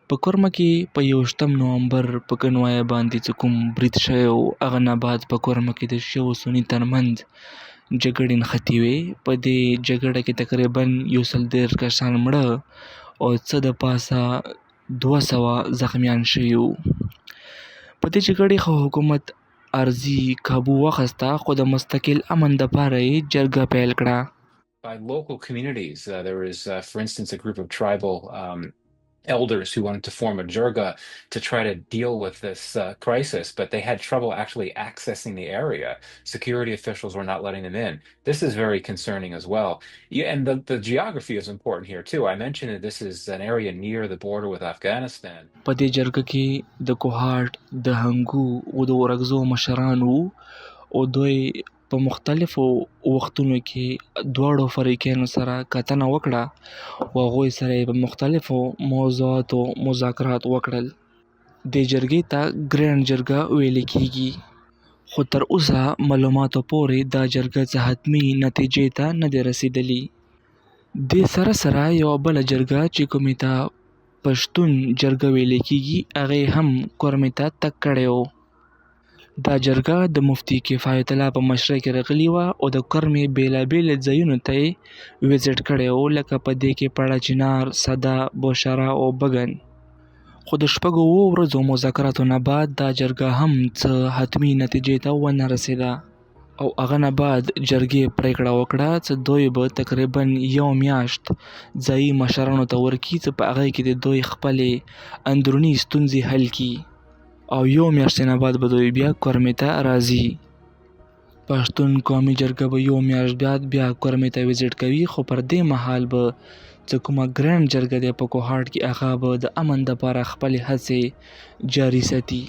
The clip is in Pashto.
په کورمه کې په 21 نومبر په کنوایه باندې چې کوم برید شوی و، هغه نه بعد په کورمه کې د شیعو سني ترمنځ جګړې نښتې وې. په دې جګړه کې تقریبا 130 کسان مړه او څه د پاسه 200 زخمیان شوي وو. په دې جګړې خو حکومت عرضي کابو واخیسته، خو د مستقل امن دپاره یې جرګه پیل کړه. By local communities. There was, for instance, a group of tribal elders who wanted to form a jirga to try to deal with this crisis, but they had trouble actually accessing the area. Security officials were not letting them in. This is very concerning as well. Yeah, and the geography is important here too. I mentioned that this is an area near the border with Afghanistan. په دې جرګه کې د کوهاټ، د هنګو او د ورکزو مشران وو او دوی په مختلفو وختونو کې دواړو فریقینو سره کتنه وکړه او هغوی سره یې په مختلفو موضوعاتو مذاکرات وکړل. دې جرګې ته ګرینډ جرګه ویل کېږي، خو تر اوسه معلوماتو پورې دا جرګه څه حتمي نتیجې ته نه دی رسېدلي. دې سره سره یوه بله جرګه چې کومې ته پښتون جرګه ویل کېږي، هغې هم کورمې ته تګ کړی و. دا جرګه د مفتي کفایت الله په مشرۍ کې راغلې وه او د کورمې بېلابېلو ځایونو ته یې ویزټ کړی و، لکه په دې کې پړه چنار، صده، بوشهره او بګن. خو د 6 ورځو مذاکراتو نه بعد دا جرګه هم څه حتمي نتیجې ته ونه رسېده او هغه نه بعد جرګې پرېکړه وکړه چې دوی به تقریبا 1 میاشت ځایي مشرانو ته ورکړي چې په هغې کې د دوی خپلې اندروني ستونزې حل کړي او 1 میاشتې نه بعد به دوی بیا کورمې ته راځي. پښتون قومي جرګه به 1 میاشت بعد بیا کورمې ته ویزټ کوي، خو پر دې مهال به چې کومه ګرینډ جرګه دی په کوهاټ کې، هغه به د امن دپاره خپلې هڅې جاري ساتي.